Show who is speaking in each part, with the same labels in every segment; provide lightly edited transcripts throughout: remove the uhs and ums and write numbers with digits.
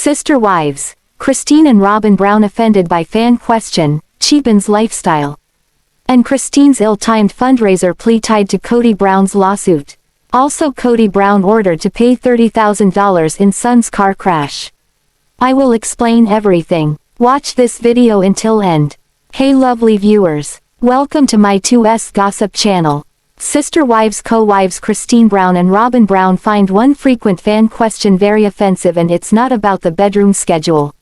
Speaker 1: Sister wives, Christine and Robyn Brown offended by fan question, cheapens lifestyle. And Christine's ill-timed fundraiser plea tied to Kody Brown's lawsuit. Also Kody Brown ordered to pay $30,000 in son's car crash. I will explain everything. Watch this video until end. Hey lovely viewers. Welcome to my 2S Gossip channel. Sister wives co-wives Christine Brown and Robyn Brown find one frequent fan question very offensive, and it's not about the bedroom schedule.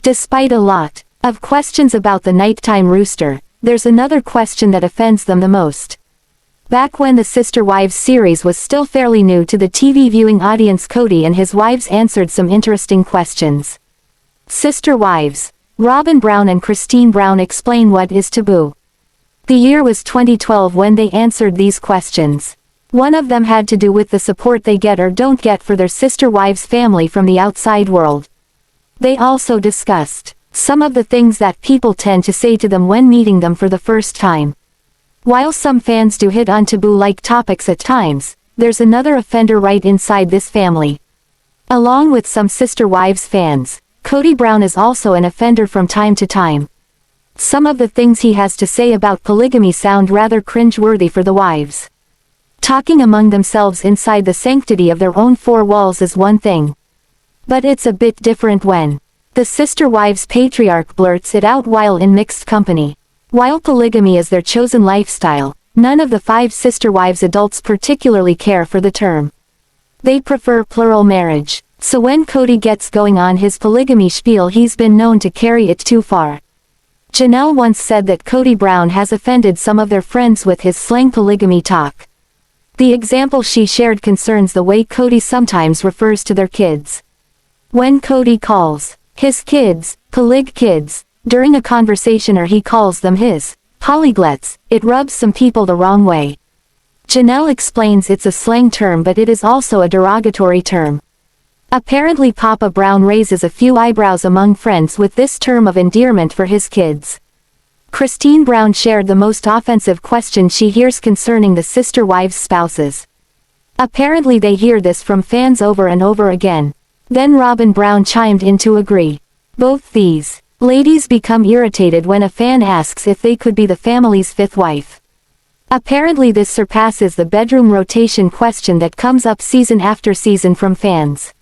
Speaker 1: Despite a lot of questions about the nighttime rooster, there's another question that offends them the most. Back when the Sister Wives series was still fairly new to the TV viewing audience, Kody and his wives answered some interesting questions. Sister wives, Robyn Brown and Christine Brown explain what is taboo. The year was 2012 when they answered these questions. One of them had to do with the support they get or don't get for their sister wives' family from the outside world. They also discussed some of the things that people tend to say to them when meeting them for the first time. While some fans do hit on taboo-like topics at times, there's another offender right inside this family. Along with some Sister Wives fans, Kody Brown is also an offender from time to time. Some of the things he has to say about polygamy sound rather cringe-worthy for the wives. Talking among themselves inside the sanctity of their own four walls is one thing. But it's a bit different when the Sister Wives patriarch blurts it out while in mixed company. While polygamy is their chosen lifestyle, none of the 5 Sister Wives adults particularly care for the term. They prefer plural marriage, so when Kody gets going on his polygamy spiel, he's been known to carry it too far. Janelle once said that Kody Brown has offended some of their friends with his slang polygamy talk. The example she shared concerns the way Kody sometimes refers to their kids. When Kody calls his kids polyg kids during a conversation, or he calls them his polyglots, it rubs some people the wrong way. Janelle explains it's a slang term, but it is also a derogatory term. Apparently Papa Brown raises a few eyebrows among friends with this term of endearment for his kids. Christine Brown shared the most offensive question she hears concerning the sister wives' spouses. Apparently they hear this from fans over and over again. Then Robyn Brown chimed in to agree. Both these ladies become irritated when a fan asks if they could be the family's 5th wife. Apparently this surpasses the bedroom rotation question that comes up season after season from fans.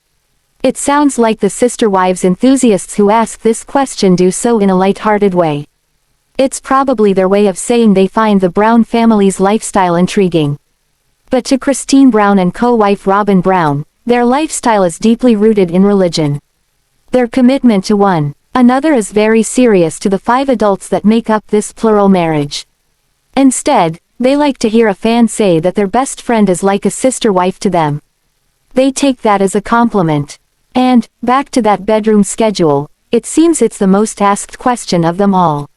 Speaker 1: It sounds like the Sister Wives enthusiasts who ask this question do so in a light-hearted way. It's probably their way of saying they find the Brown family's lifestyle intriguing. But to Christine Brown and co-wife Robyn Brown, their lifestyle is deeply rooted in religion. Their commitment to one another is very serious to the 5 adults that make up this plural marriage. Instead, they like to hear a fan say that their best friend is like a sister wife to them. They take that as a compliment. And, back to that bedroom schedule, it seems it's the most asked question of them all.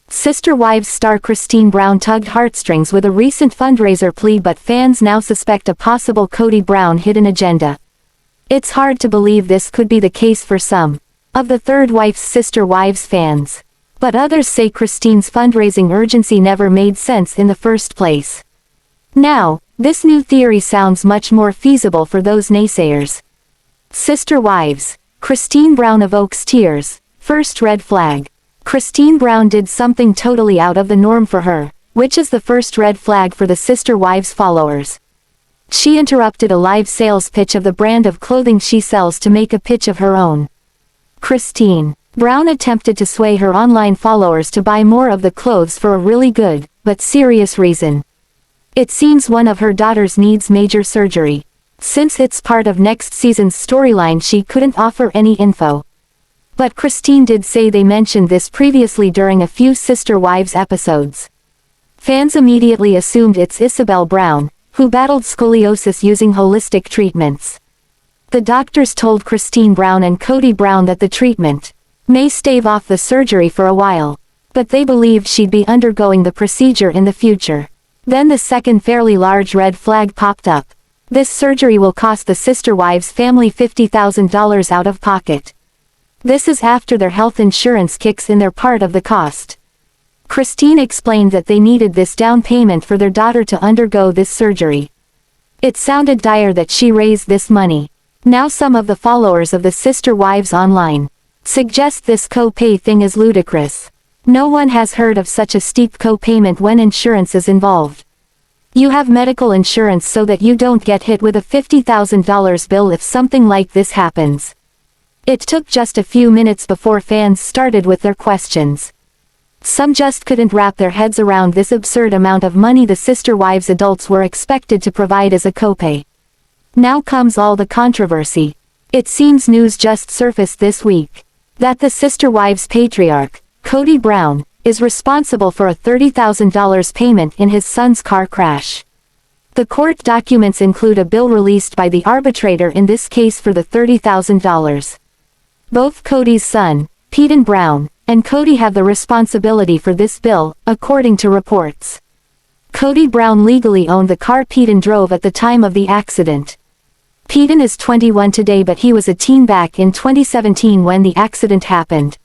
Speaker 1: Sister Wives star Christine Brown tugged heartstrings with a recent fundraiser plea, but fans now suspect a possible Kody Brown hidden agenda. It's hard to believe this could be the case for some of the third wife's Sister Wives fans. But others say Christine's fundraising urgency never made sense in the first place. Now, this new theory sounds much more feasible for those naysayers. Sister Wives, Christine Brown evokes tears, first red flag. Christine Brown did something totally out of the norm for her, which is the first red flag for the Sister Wives followers. She interrupted a live sales pitch of the brand of clothing she sells to make a pitch of her own. Christine Brown attempted to sway her online followers to buy more of the clothes for a really good, but serious reason. It seems one of her daughters needs major surgery. Since it's part of next season's storyline, she couldn't offer any info. But Christine did say they mentioned this previously during a few Sister Wives episodes. Fans immediately assumed it's Ysabel Brown, who battled scoliosis using holistic treatments. The doctors told Christine Brown and Kody Brown that the treatment may stave off the surgery for a while, but they believed she'd be undergoing the procedure in the future. Then the second fairly large red flag popped up. This surgery will cost the Sister Wives family $50,000 out of pocket. This is after their health insurance kicks in their part of the cost. Christine explained that they needed this down payment for their daughter to undergo this surgery. It sounded dire that she raised this money. Now some of the followers of the sister wives online suggest this co-pay thing is ludicrous. No one has heard of such a steep co-payment when insurance is involved. You have medical insurance so that you don't get hit with a $50,000 bill if something like this happens. It took just a few minutes before fans started with their questions. Some just couldn't wrap their heads around this absurd amount of money the sister wives adults were expected to provide as a copay. Now comes all the controversy. It seems news just surfaced this week that the sister wives patriarch, Kody Brown, is responsible for a $30,000 payment in his son's car crash. The court documents include a bill released by the arbitrator in this case for the $30,000. Both Kody's son, Paedon Brown, and Kody have the responsibility for this bill, according to reports. Kody Brown legally owned the car Paedon drove at the time of the accident. Paedon is 21 today, but he was a teen back in 2017 when the accident happened.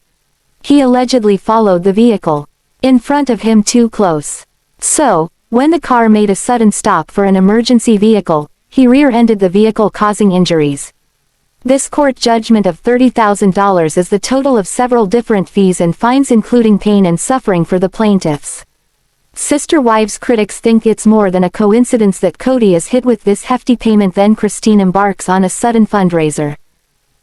Speaker 1: He allegedly followed the vehicle in front of him too close. So, when the car made a sudden stop for an emergency vehicle, he rear-ended the vehicle, causing injuries. This court judgment of $30,000 is the total of several different fees and fines, including pain and suffering for the plaintiffs. Sister wives critics think it's more than a coincidence that Kody is hit with this hefty payment then Christine embarks on a sudden fundraiser.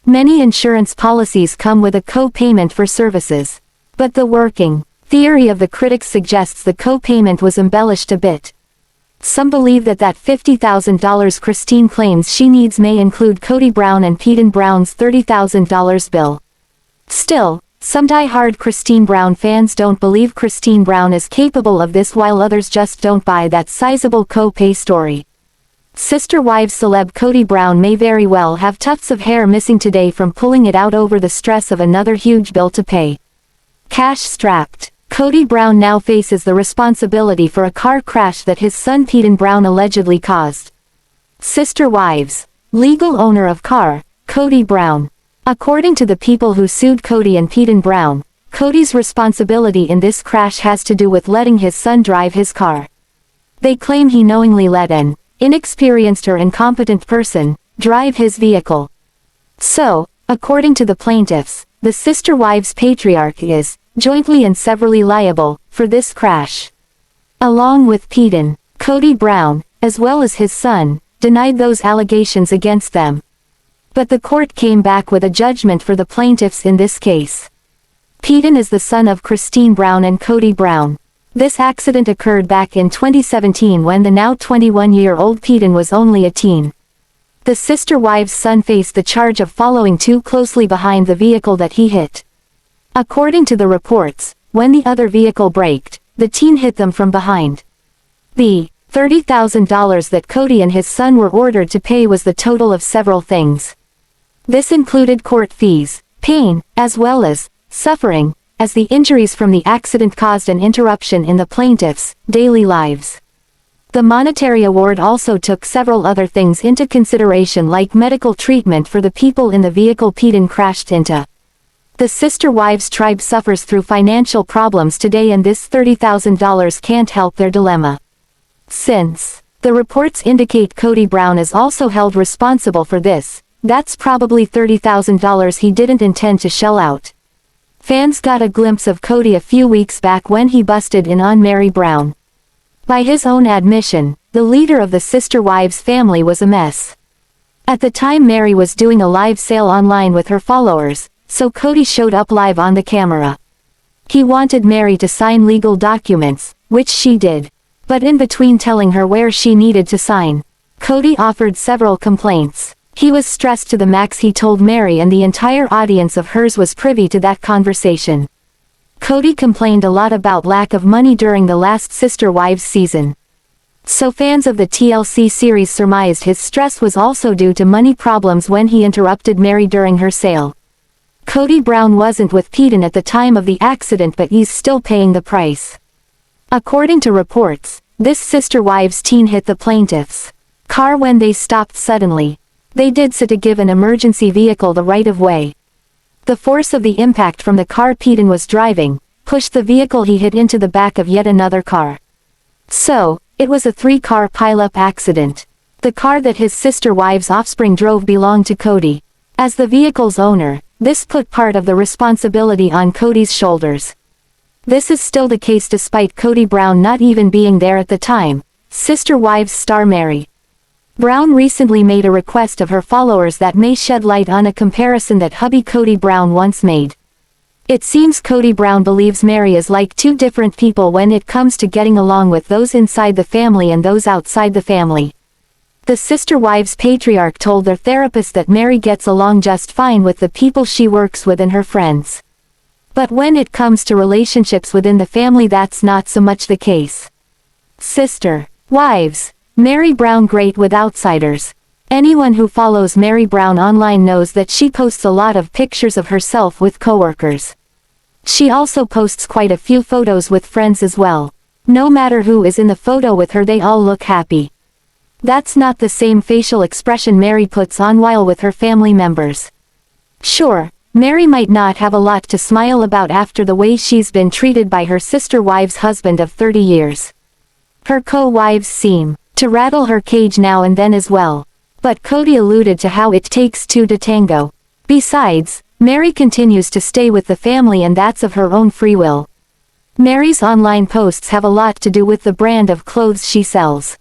Speaker 1: Many insurance policies come with a co-payment for services. But the working theory of the critics suggests the co-payment was embellished a bit. Some believe that $50,000 Christine claims she needs may include Kody Brown and Paedon Brown's $30,000 bill. Still, some die-hard Christine Brown fans don't believe Christine Brown is capable of this, while others just don't buy that sizable co-pay story. Sister wives celeb Kody Brown may very well have tufts of hair missing today from pulling it out over the stress of another huge bill to pay. Cash-strapped, Kody Brown now faces the responsibility for a car crash that his son Paedon Brown allegedly caused. Sister wives, legal owner of car, Kody Brown. According to the people who sued Kody and Paedon Brown, Kody's responsibility in this crash has to do with letting his son drive his car. They claim he knowingly let an inexperienced or incompetent person drive his vehicle. So, according to the plaintiffs, the sister wives patriarch is jointly and severally liable for this crash. Along with Paedon, Kody Brown, as well as his son, denied those allegations against them. But the court came back with a judgment for the plaintiffs in this case. Paedon is the son of Christine Brown and Kody Brown. This accident occurred back in 2017 when the now 21-year-old Paedon was only a teen. The sister wives' son faced the charge of following too closely behind the vehicle that he hit. According to the reports, when the other vehicle braked, the teen hit them from behind. The $30,000 that Kody and his son were ordered to pay was the total of several things. This included court fees, pain, as well as suffering, as the injuries from the accident caused an interruption in the plaintiffs' daily lives. The monetary award also took several other things into consideration, like medical treatment for the people in the vehicle Paedon crashed into. The sister wives tribe suffers through financial problems today, and this $30,000 can't help their dilemma. Since the reports indicate Kody Brown is also held responsible for this, that's probably $30,000 he didn't intend to shell out. Fans got a glimpse of Kody a few weeks back when he busted in on Meri Brown. By his own admission, the leader of the sister wives family was a mess. At the time, Meri was doing a live sale online with her followers, so Kody showed up live on the camera. He wanted Meri to sign legal documents, which she did. But in between telling her where she needed to sign, Kody offered several complaints. He was stressed to the max. He told Meri, and the entire audience of hers was privy to that conversation. Kody complained a lot about lack of money during the last Sister Wives season. So fans of the TLC series surmised his stress was also due to money problems when he interrupted Meri during her sale. Kody Brown wasn't with Paedon at the time of the accident, but he's still paying the price. According to reports, this sister wives teen hit the plaintiffs' car when they stopped suddenly. They did so to give an emergency vehicle the right of way. The force of the impact from the car Paedon was driving pushed the vehicle he hit into the back of yet another car. So, it was a 3-car pileup accident. The car that his sister wives' offspring drove belonged to Kody. As the vehicle's owner, this put part of the responsibility on Kody's shoulders. This is still the case despite Kody Brown not even being there at the time. Sister Wives star Meri Brown recently made a request of her followers that may shed light on a comparison that hubby Kody Brown once made. It seems Kody Brown believes Meri is like two different people when it comes to getting along with those inside the family and those outside the family. The Sister Wives patriarch told their therapist that Meri gets along just fine with the people she works with and her friends. But when it comes to relationships within the family, that's not so much the case. Sister Wives Meri Brown great with outsiders. Anyone who follows Meri Brown online knows that she posts a lot of pictures of herself with coworkers. She also posts quite a few photos with friends as well. No matter who is in the photo with her, they all look happy. That's not the same facial expression Meri puts on while with her family members. Sure, Meri might not have a lot to smile about after the way she's been treated by her sister wives' husband of 30 years. Her co-wives seem to rattle her cage now and then as well. But Kody alluded to how it takes two to tango. Besides, Meri continues to stay with the family and that's of her own free will. Meri's online posts have a lot to do with the brand of clothes she sells.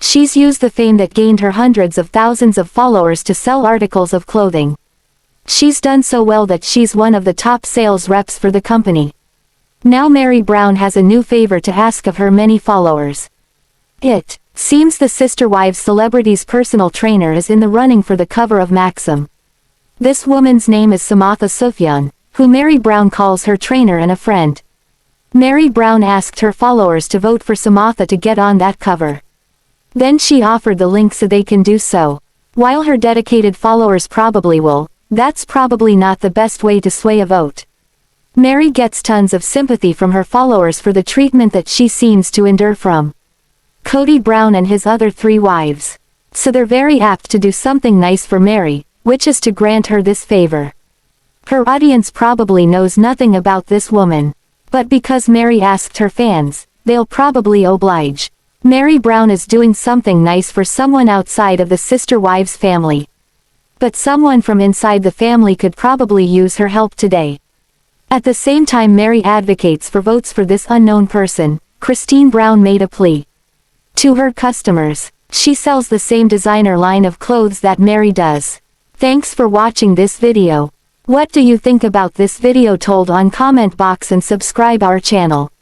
Speaker 1: She's used the fame that gained her hundreds of thousands of followers to sell articles of clothing. She's done so well that she's one of the top sales reps for the company. Now Meri Brown has a new favor to ask of her many followers. It seems the Sister Wives celebrity's personal trainer is in the running for the cover of Maxim. This woman's name is Savanah Sufyan, who Meri Brown calls her trainer and a friend. Meri Brown asked her followers to vote for Savanah to get on that cover. Then she offered the link so they can do so. While her dedicated followers probably will, that's probably not the best way to sway a vote. Meri gets tons of sympathy from her followers for the treatment that she seems to endure from Kody Brown and his other 3 wives. So they're very apt to do something nice for Meri, which is to grant her this favor. Her audience probably knows nothing about this woman. But because Meri asked her fans, they'll probably oblige. Meri Brown is doing something nice for someone outside of the Sister Wives family. But someone from inside the family could probably use her help today. At the same time Meri advocates for votes for this unknown person, Christine Brown made a plea to her customers. She sells the same designer line of clothes that Meri does. Thanks for watching this video. What do you think about this video? Told on comment box and subscribe our channel.